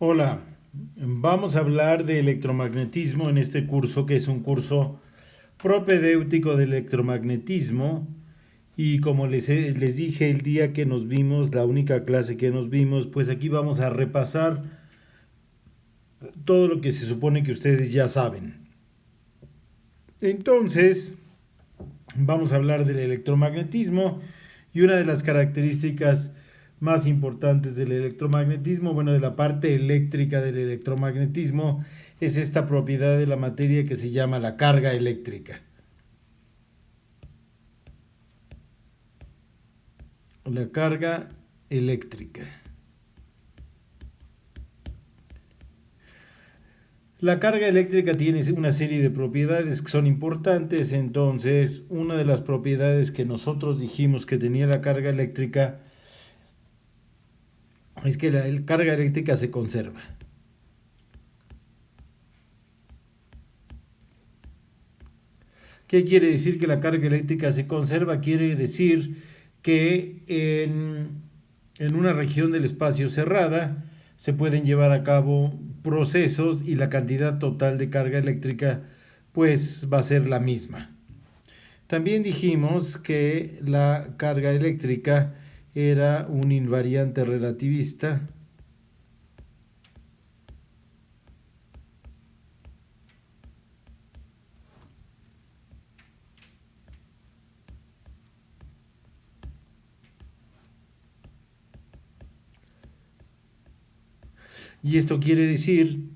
Hola, vamos a hablar de electromagnetismo en este curso que es un curso propedéutico de electromagnetismo y como les dije el día que nos vimos, la única clase que nos vimos, pues aquí vamos a repasar todo lo que se supone que ustedes ya saben. Entonces, vamos a hablar del electromagnetismo y una de las características más importantes del electromagnetismo, bueno, de la parte eléctrica del electromagnetismo, es esta propiedad de la materia que se llama la carga eléctrica. La carga eléctrica. La carga eléctrica tiene una serie de propiedades que son importantes, entonces una de las propiedades que nosotros dijimos que tenía la carga eléctrica es que la carga eléctrica se conserva. ¿Qué quiere decir que la carga eléctrica se conserva? Quiere decir que en una región del espacio cerrada se pueden llevar a cabo procesos y la cantidad total de carga eléctrica pues va a ser la misma. También dijimos que la carga eléctrica era un invariante relativista. Y esto quiere decir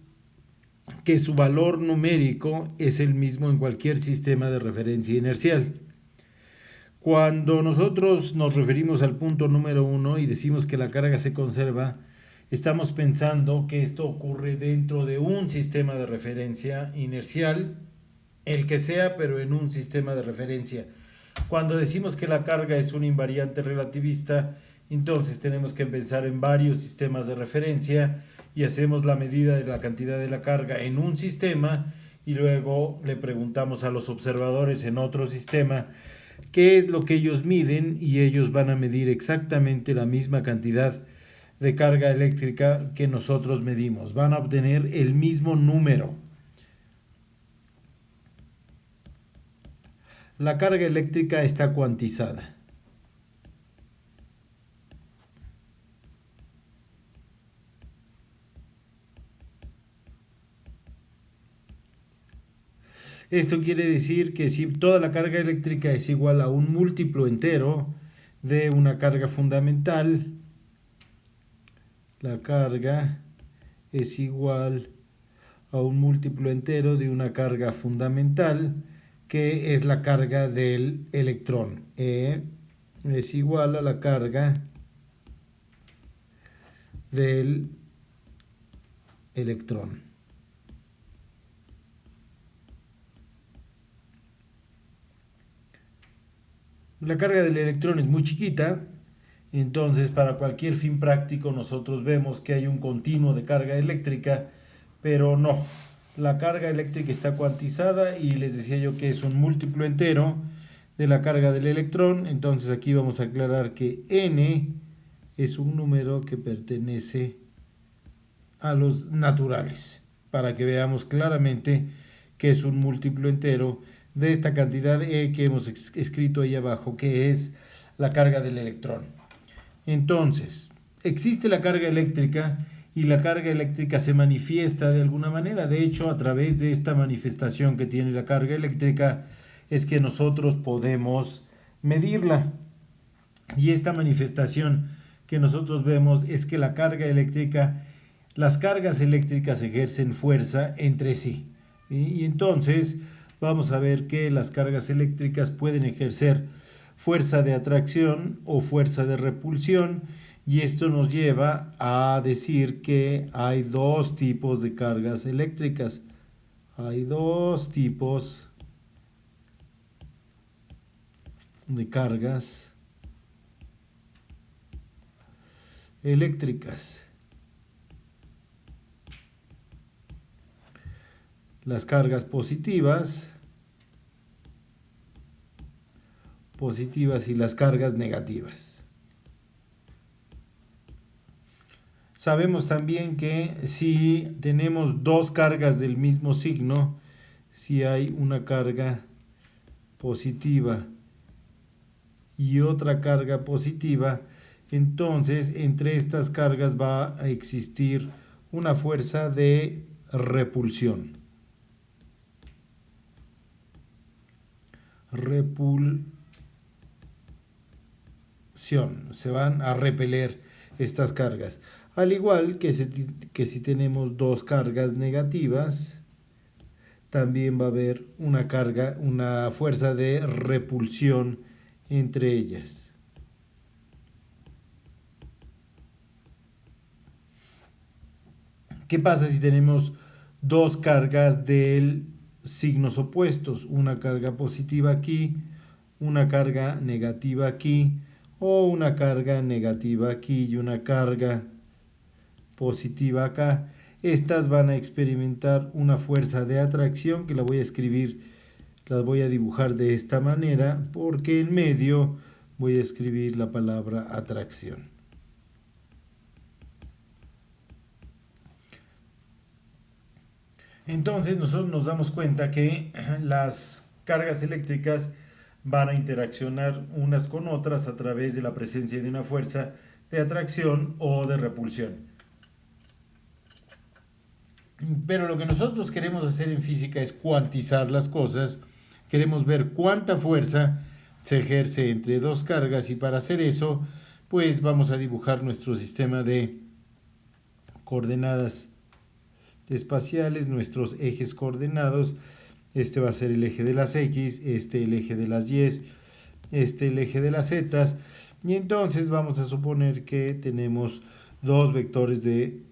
que su valor numérico es el mismo en cualquier sistema de referencia inercial. Cuando nosotros nos referimos al punto número uno y decimos que la carga se conserva, estamos pensando que esto ocurre dentro de un sistema de referencia inercial, el que sea, pero en un sistema de referencia. Cuando decimos que la carga es un invariante relativista, entonces tenemos que pensar en varios sistemas de referencia y hacemos la medida de la cantidad de la carga en un sistema y luego le preguntamos a los observadores en otro sistema qué es lo que ellos miden y ellos van a medir exactamente la misma cantidad de carga eléctrica que nosotros medimos. Van a obtener el mismo número. La carga eléctrica está cuantizada. Esto quiere decir que si toda la carga eléctrica es igual a un múltiplo entero de una carga fundamental, la carga es igual a un múltiplo entero de una carga fundamental, que es la carga del electrón. E es igual a la carga del electrón. La carga del electrón es muy chiquita, entonces para cualquier fin práctico nosotros vemos que hay un continuo de carga eléctrica, pero no. La carga eléctrica está cuantizada y les decía yo que es un múltiplo entero de la carga del electrón, entonces aquí vamos a aclarar que n es un número que pertenece a los naturales, para que veamos claramente que es un múltiplo entero de esta cantidad E que hemos escrito ahí abajo, que es la carga del electrón. Entonces, existe la carga eléctrica y la carga eléctrica se manifiesta de alguna manera. De hecho, a través de esta manifestación que tiene la carga eléctrica es que nosotros podemos medirla. Y esta manifestación que nosotros vemos es que la carga eléctrica, las cargas eléctricas ejercen fuerza entre sí. Y entonces vamos a ver que las cargas eléctricas pueden ejercer fuerza de atracción o fuerza de repulsión, y esto nos lleva a decir que hay dos tipos de cargas eléctricas. Hay dos tipos de cargas eléctricas. Las cargas positivas y las cargas negativas. Sabemos también que si tenemos dos cargas del mismo signo, si hay una carga positiva y otra carga positiva, entonces entre estas cargas va a existir una fuerza de repulsión. Se van a repeler estas cargas. Al igual que si tenemos dos cargas negativas, también va a haber una fuerza de repulsión entre ellas. ¿Qué pasa si tenemos dos cargas de signos opuestos? Una carga positiva aquí, una carga negativa aquí, o una carga negativa aquí y una carga positiva acá. Estas van a experimentar una fuerza de atracción que la voy a escribir, las voy a dibujar de esta manera, porque en medio voy a escribir la palabra atracción. Entonces nosotros nos damos cuenta que las cargas eléctricas van a interaccionar unas con otras a través de la presencia de una fuerza de atracción o de repulsión. Pero lo que nosotros queremos hacer en física es cuantizar las cosas. Queremos ver cuánta fuerza se ejerce entre dos cargas, y para hacer eso, pues vamos a dibujar nuestro sistema de coordenadas espaciales, nuestros ejes coordenados. Este va a ser el eje de las X, este el eje de las Y, este el eje de las Z. Y entonces vamos a suponer que tenemos dos vectores de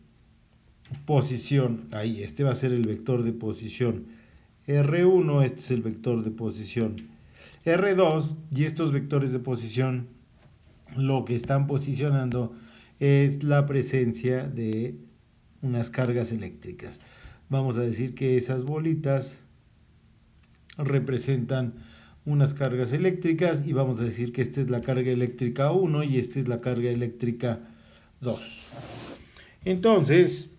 posición. Ahí, este va a ser el vector de posición R1, este es el vector de posición R2, y estos vectores de posición lo que están posicionando es la presencia de unas cargas eléctricas. Vamos a decir que esas bolitas representan unas cargas eléctricas, y vamos a decir que esta es la carga eléctrica 1 y esta es la carga eléctrica 2. Entonces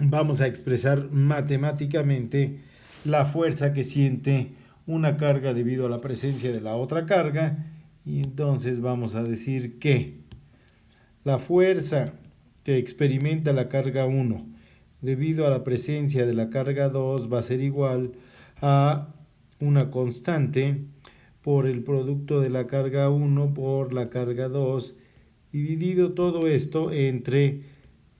vamos a expresar matemáticamente la fuerza que siente una carga debido a la presencia de la otra carga, y entonces vamos a decir que la fuerza que experimenta la carga 1 debido a la presencia de la carga 2 va a ser igual a una constante por el producto de la carga 1 por la carga 2, dividido todo esto entre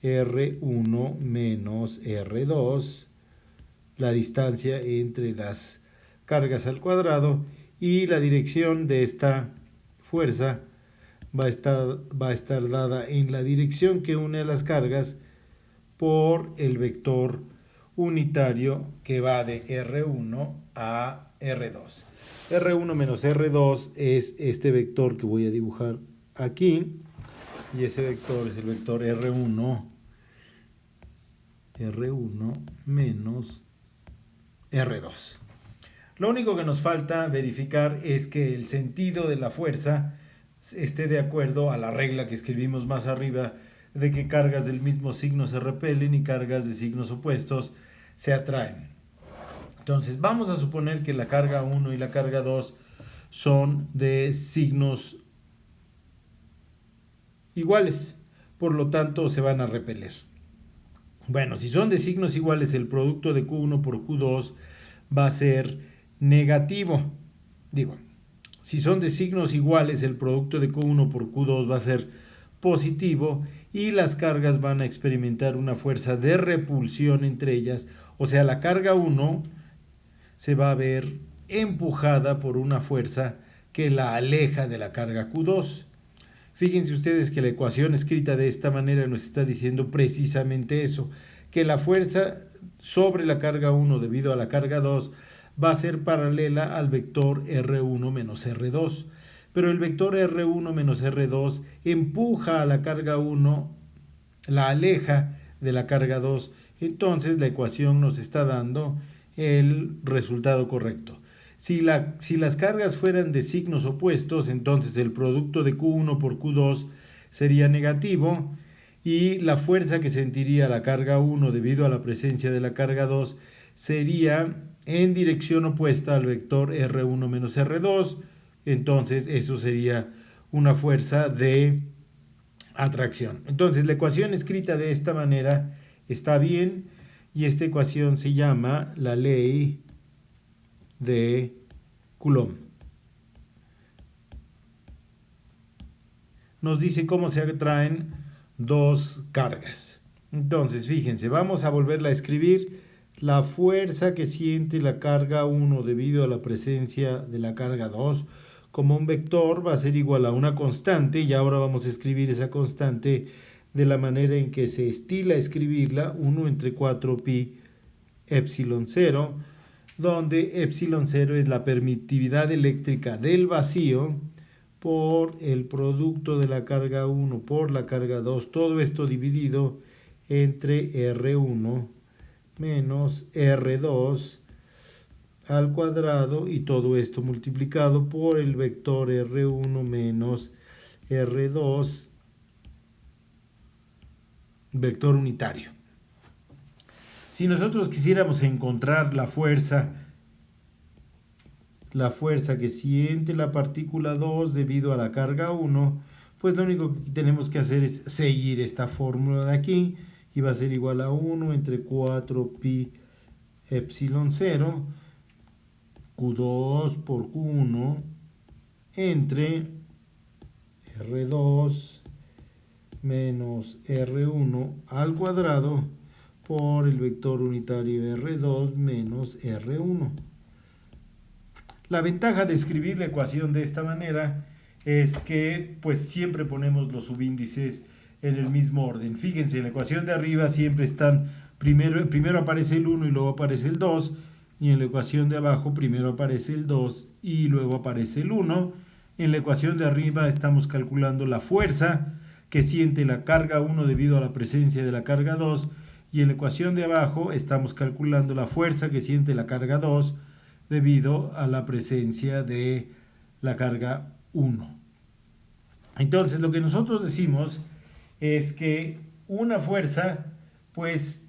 R1 menos R2, la distancia entre las cargas al cuadrado, y la dirección de esta fuerza va a estar dada en la dirección que une a las cargas por el vector unitario que va de R1 a R2. R1 menos R2 es este vector que voy a dibujar aquí, y ese vector es el vector R1 menos R2. Lo único que nos falta verificar es que el sentido de la fuerza esté de acuerdo a la regla que escribimos más arriba, de que cargas del mismo signo se repelen y cargas de signos opuestos se atraen. Entonces vamos a suponer que la carga 1 y la carga 2 son de signos iguales, por lo tanto se van a repeler. Bueno, si son de signos iguales, el producto de Q1 por Q2 va a ser negativo. Si son de signos iguales, el producto de Q1 por Q2 va a ser positivo, y las cargas van a experimentar una fuerza de repulsión entre ellas. O sea, la carga 1 se va a ver empujada por una fuerza que la aleja de la carga Q2. Fíjense ustedes que la ecuación escrita de esta manera nos está diciendo precisamente eso, que la fuerza sobre la carga 1 debido a la carga 2 va a ser paralela al vector R1 menos R2. Pero el vector R1 menos R2 empuja a la carga 1, la aleja de la carga 2. Entonces la ecuación nos está dando el resultado correcto. Si las cargas fueran de signos opuestos, entonces el producto de Q1 por Q2 sería negativo, y la fuerza que sentiría la carga 1 debido a la presencia de la carga 2 sería en dirección opuesta al vector R1 menos R2. Entonces eso sería una fuerza de atracción. Entonces la ecuación escrita de esta manera está bien, y esta ecuación se llama la ley de Coulomb. Nos dice cómo se atraen dos cargas. Entonces, fíjense, vamos a volverla a escribir. La fuerza que siente la carga 1 debido a la presencia de la carga 2 como un vector va a ser igual a una constante, y ahora vamos a escribir esa constante de la manera en que se estila escribirla, 1 entre 4 pi epsilon 0, donde epsilon 0 es la permitividad eléctrica del vacío por el producto de la carga 1 por la carga 2, todo esto dividido entre R1 menos R2 al cuadrado, y todo esto multiplicado por el vector R1 menos R2, vector unitario. Si nosotros quisiéramos encontrar la fuerza que siente la partícula 2 debido a la carga 1, pues lo único que tenemos que hacer es seguir esta fórmula de aquí, y va a ser igual a 1 entre 4 pi epsilon 0 Q2 por Q1 entre R2 menos R1 al cuadrado por el vector unitario R2 menos R1. La ventaja de escribir la ecuación de esta manera es que pues siempre ponemos los subíndices en el mismo orden. Fíjense, en la ecuación de arriba siempre están, primero aparece el 1 y luego aparece el 2, y en la ecuación de abajo primero aparece el 2 y luego aparece el 1. En la ecuación de arriba estamos calculando la fuerza que siente la carga 1 debido a la presencia de la carga 2, y en la ecuación de abajo estamos calculando la fuerza que siente la carga 2 debido a la presencia de la carga 1. Entonces lo que nosotros decimos es que una fuerza pues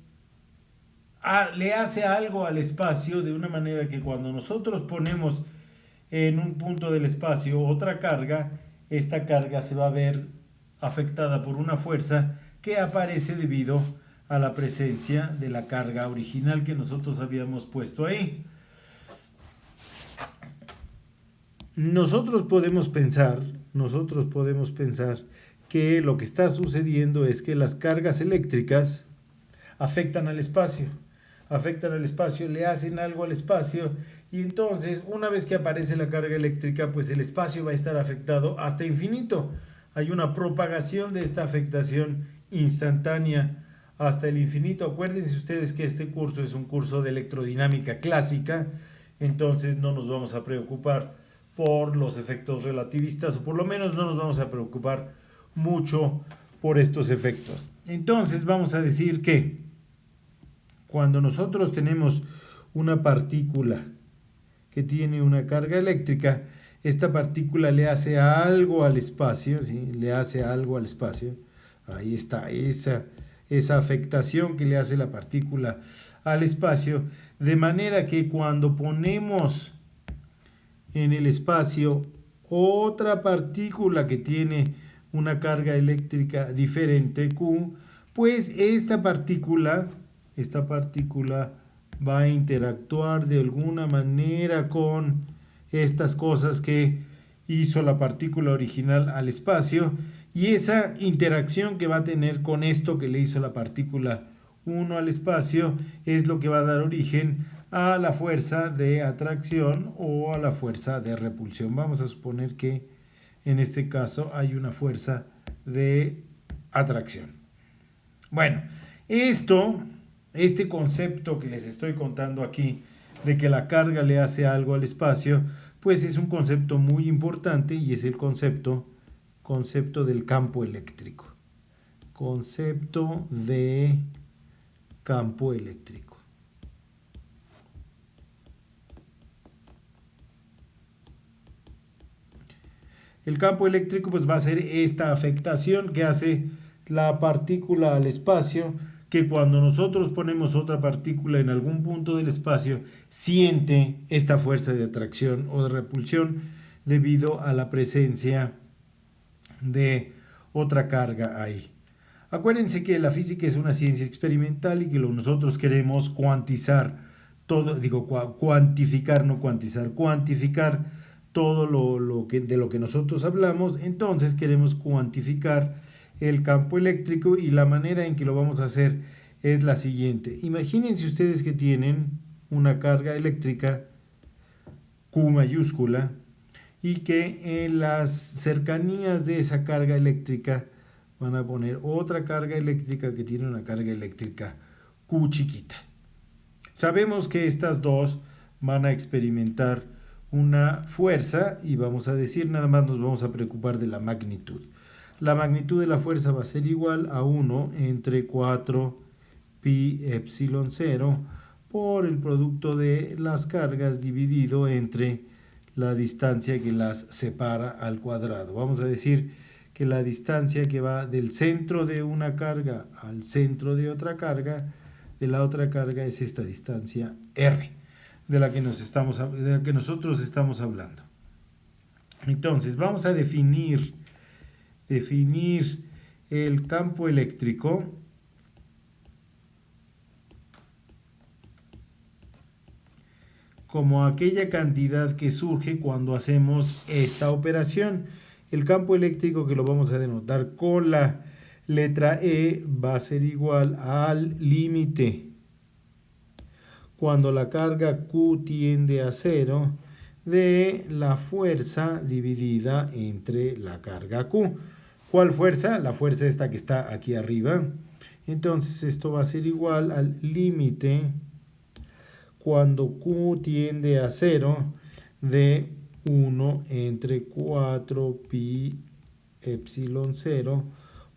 le hace algo al espacio de una manera que cuando nosotros ponemos en un punto del espacio otra carga, esta carga se va a ver afectada por una fuerza que aparece debido a la presencia de la carga original que nosotros habíamos puesto ahí. Nosotros podemos pensar que lo que está sucediendo es que las cargas eléctricas afectan al espacio, le hacen algo al espacio, y entonces una vez que aparece la carga eléctrica, pues el espacio va a estar afectado hasta infinito. Hay una propagación de esta afectación instantánea hasta el infinito. Acuérdense ustedes que este curso es un curso de electrodinámica clásica, entonces no nos vamos a preocupar por los efectos relativistas, o por lo menos no nos vamos a preocupar mucho por estos efectos. Entonces vamos a decir que cuando nosotros tenemos una partícula que tiene una carga eléctrica, esta partícula le hace algo al espacio, ¿sí? Le hace algo al espacio. Ahí está esa afectación que le hace la partícula al espacio, de manera que cuando ponemos en el espacio otra partícula que tiene una carga eléctrica diferente, Q, pues esta partícula va a interactuar de alguna manera con estas cosas que hizo la partícula original al espacio, y esa interacción que va a tener con esto que le hizo la partícula 1 al espacio es lo que va a dar origen a la fuerza de atracción o a la fuerza de repulsión. Vamos a suponer que en este caso hay una fuerza de atracción. Bueno, este concepto que les estoy contando aquí, de que la carga le hace algo al espacio, pues es un concepto muy importante, y es el concepto del campo eléctrico. Concepto de campo eléctrico. El campo eléctrico pues va a ser esta afectación que hace la partícula al espacio, que cuando nosotros ponemos otra partícula en algún punto del espacio, siente esta fuerza de atracción o de repulsión debido a la presencia de otra carga ahí. Acuérdense que la física es una ciencia experimental y que nosotros queremos cuantizar todo, cuantificar, no cuantizar, cuantificar todo de lo que nosotros hablamos. Entonces queremos cuantificar el campo eléctrico y la manera en que lo vamos a hacer es la siguiente. Imagínense ustedes que tienen una carga eléctrica Q mayúscula y que en las cercanías de esa carga eléctrica van a poner otra carga eléctrica que tiene una carga eléctrica Q chiquita. Sabemos que estas dos van a experimentar una fuerza y vamos a decir, nada más nos vamos a preocupar de la magnitud. La magnitud de la fuerza va a ser igual a 1 entre 4 pi epsilon 0 por el producto de las cargas dividido entre la distancia que las separa al cuadrado. Vamos a decir que la distancia que va del centro de una carga al centro de otra carga, de la otra carga, es esta distancia r, de la que nosotros estamos hablando. Entonces, vamos a definir el campo eléctrico como aquella cantidad que surge cuando hacemos esta operación. El campo eléctrico, que lo vamos a denotar con la letra E, va a ser igual al límite cuando la carga Q tiende a 0 de la fuerza dividida entre la carga Q. ¿Cuál fuerza? La fuerza esta que está aquí arriba. Entonces esto va a ser igual al límite cuando Q tiende a 0 de 1 entre 4 pi epsilon 0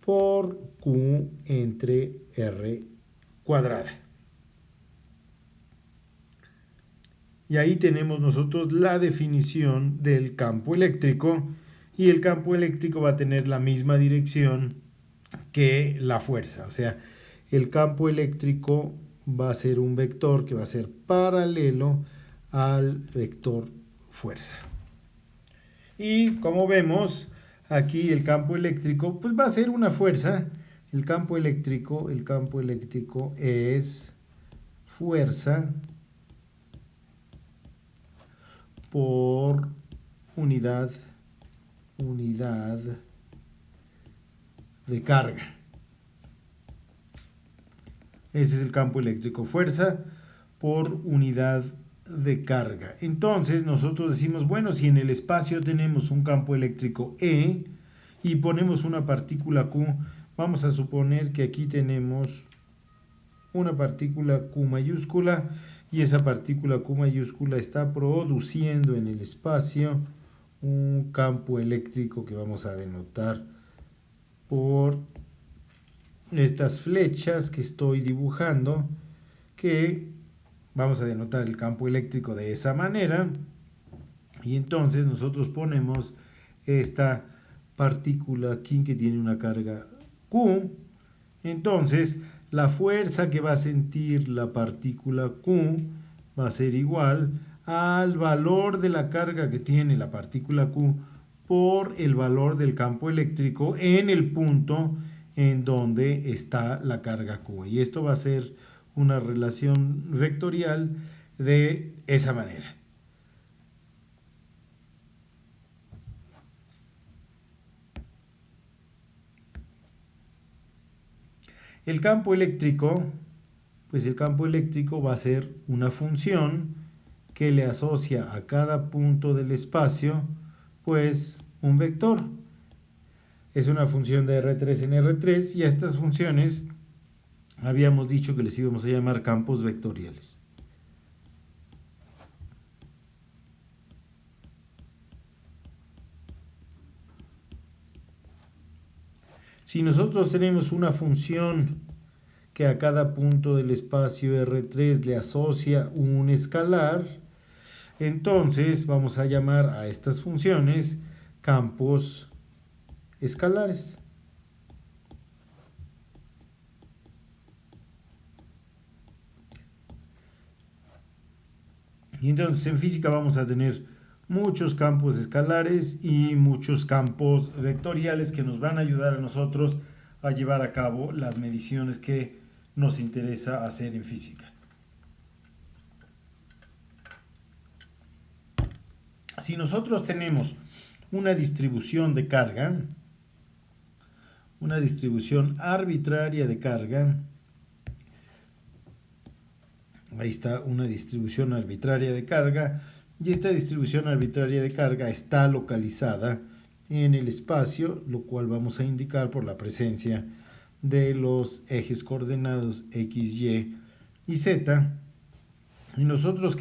por Q entre R cuadrada. Y ahí tenemos nosotros la definición del campo eléctrico, y el campo eléctrico va a tener la misma dirección que la fuerza. O sea, el campo eléctrico va a ser un vector que va a ser paralelo al vector fuerza. Y como vemos, aquí el campo eléctrico pues va a ser una fuerza. El campo eléctrico es fuerza por unidad de carga. Ese es el campo eléctrico, fuerza por unidad de carga. Entonces nosotros decimos, bueno, si en el espacio tenemos un campo eléctrico E y ponemos una partícula Q, vamos a suponer que aquí tenemos una partícula Q mayúscula, y esa partícula Q mayúscula está produciendo en el espacio un campo eléctrico que vamos a denotar por estas flechas que estoy dibujando, que vamos a denotar el campo eléctrico de esa manera. Y entonces nosotros ponemos esta partícula aquí que tiene una carga Q. Entonces la fuerza que va a sentir la partícula Q va a ser igual al valor de la carga que tiene la partícula Q por el valor del campo eléctrico en el punto en donde está la carga Q. Y esto va a ser una relación vectorial de esa manera. El campo eléctrico, pues el campo eléctrico va a ser una función que le asocia a cada punto del espacio, pues un vector. Es una función de R3 en R3, y a estas funciones habíamos dicho que les íbamos a llamar campos vectoriales. Si nosotros tenemos una función que a cada punto del espacio R3 le asocia un escalar, entonces vamos a llamar a estas funciones campos escalares. Y entonces en física vamos a tener muchos campos escalares y muchos campos vectoriales que nos van a ayudar a nosotros a llevar a cabo las mediciones que nos interesa hacer en física. Si nosotros tenemos una distribución de carga, una distribución arbitraria de carga, ahí está una distribución arbitraria de carga, y esta distribución arbitraria de carga está localizada en el espacio, lo cual vamos a indicar por la presencia de los ejes coordenados X, Y y Z. Y nosotros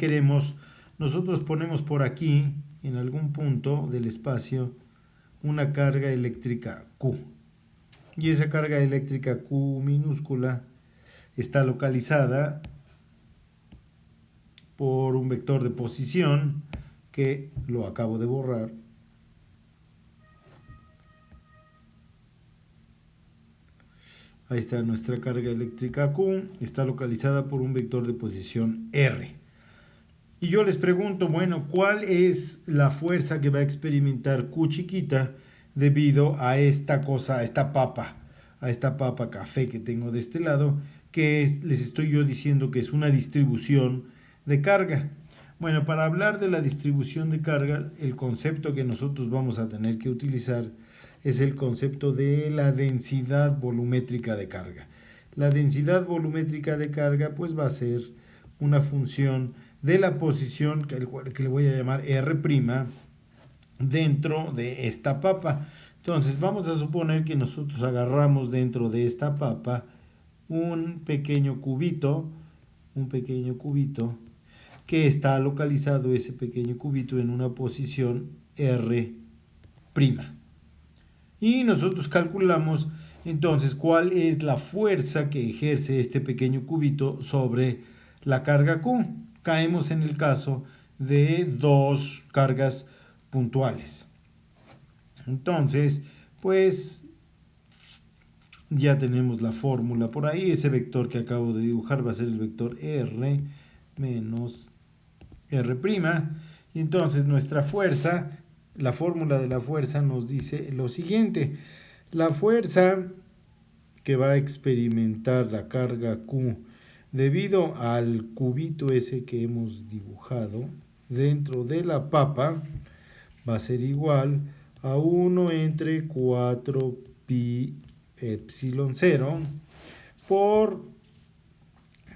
ponemos por aquí, en algún punto del espacio, una carga eléctrica Q. Y esa carga eléctrica Q minúscula está localizada por un vector de posición que lo acabo de borrar. Ahí está nuestra carga eléctrica Q, está localizada por un vector de posición R. Y yo les pregunto, bueno, ¿cuál es la fuerza que va a experimentar Q chiquita debido a esta cosa, a esta papa café que tengo de este lado, les estoy yo diciendo que es una distribución de carga? Bueno, para hablar de la distribución de carga, el concepto que nosotros vamos a tener que utilizar es el concepto de la densidad volumétrica de carga. La densidad volumétrica de carga pues va a ser una función de la posición que le voy a llamar R' dentro de esta papa. Entonces vamos a suponer que nosotros agarramos dentro de esta papa un pequeño cubito que está localizado ese pequeño cubito en una posición R'. Y nosotros calculamos entonces cuál es la fuerza que ejerce este pequeño cubito sobre la carga Q. Caemos en el caso de dos cargas puntuales. Entonces, pues ya tenemos la fórmula por ahí. Ese vector que acabo de dibujar va a ser el vector R menos R'. Y entonces nuestra fuerza, la fórmula de la fuerza nos dice lo siguiente. La fuerza que va a experimentar la carga Q debido al cubito ese que hemos dibujado dentro de la papa va a ser igual a 1 entre 4 pi epsilon 0 por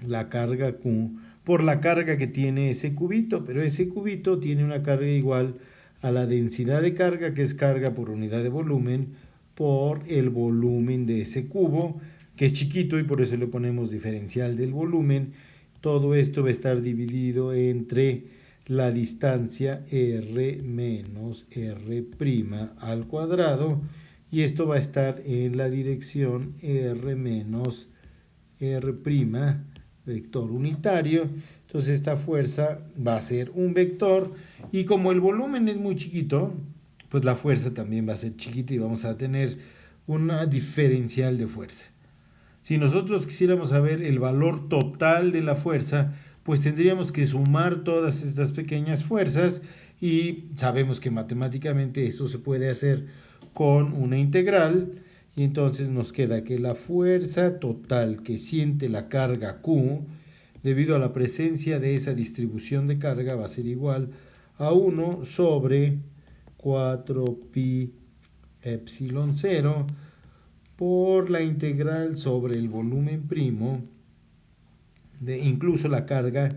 la carga Q, por la carga que tiene ese cubito, pero ese cubito tiene una carga igual a la densidad de carga, que es carga por unidad de volumen, por el volumen de ese cubo, que es chiquito y por eso le ponemos diferencial del volumen. Todo esto va a estar dividido entre la distancia R menos R' al cuadrado, y esto va a estar en la dirección R menos R', vector unitario. Entonces esta fuerza va a ser un vector, y como el volumen es muy chiquito, pues la fuerza también va a ser chiquita y vamos a tener una diferencial de fuerza. Si nosotros quisiéramos saber el valor total de la fuerza, pues tendríamos que sumar todas estas pequeñas fuerzas, y sabemos que matemáticamente eso se puede hacer con una integral, y entonces nos queda que la fuerza total que siente la carga Q debido a la presencia de esa distribución de carga va a ser igual a 1 sobre 4 pi epsilon 0 por la integral sobre el volumen primo de, incluso la carga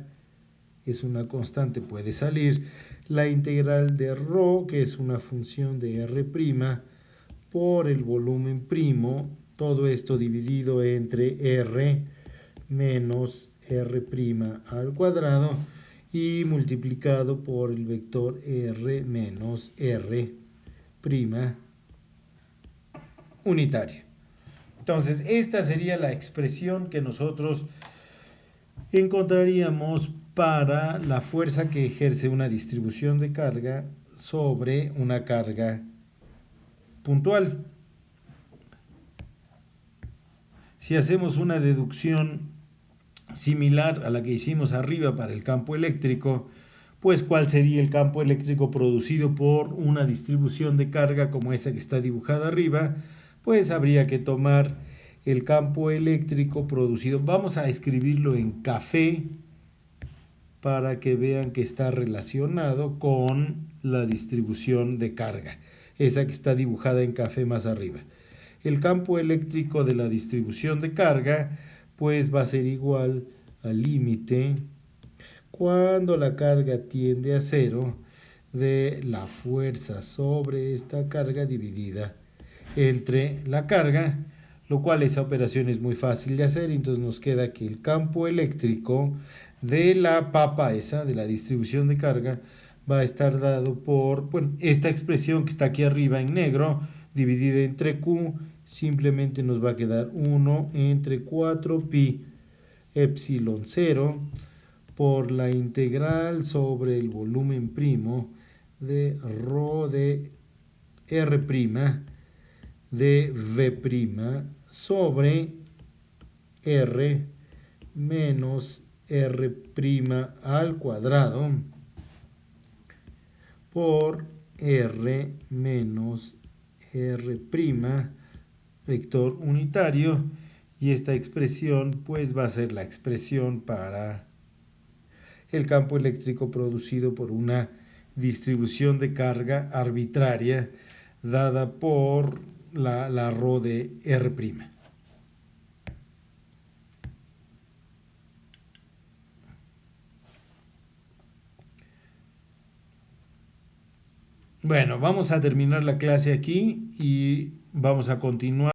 es una constante, puede salir, la integral de ρ, que es una función de R' por el volumen primo, todo esto dividido entre R menos R' al cuadrado y multiplicado por el vector R menos R' unitario. Entonces, esta sería la expresión que nosotros encontraríamos para la fuerza que ejerce una distribución de carga sobre una carga puntual. Si hacemos una deducción similar a la que hicimos arriba para el campo eléctrico, pues cuál sería el campo eléctrico producido por una distribución de carga como esa que está dibujada arriba, pues habría que tomar el campo eléctrico producido. Vamos a escribirlo en café para que vean que está relacionado con la distribución de carga, esa que está dibujada en café más arriba. El campo eléctrico de la distribución de carga pues va a ser igual al límite cuando la carga tiende a cero de la fuerza sobre esta carga dividida entre la carga, lo cual esa operación es muy fácil de hacer. Entonces nos queda que el campo eléctrico de la papa esa, de la distribución de carga, va a estar dado por, bueno, esta expresión que está aquí arriba en negro, dividida entre Q, simplemente nos va a quedar 1 entre 4 pi epsilon 0 por la integral sobre el volumen primo de rho de R' de V' sobre R menos R' al cuadrado por R menos R' vector unitario, y esta expresión pues va a ser la expresión para el campo eléctrico producido por una distribución de carga arbitraria dada por la rho de R'. Bueno, vamos a terminar la clase aquí y vamos a continuar.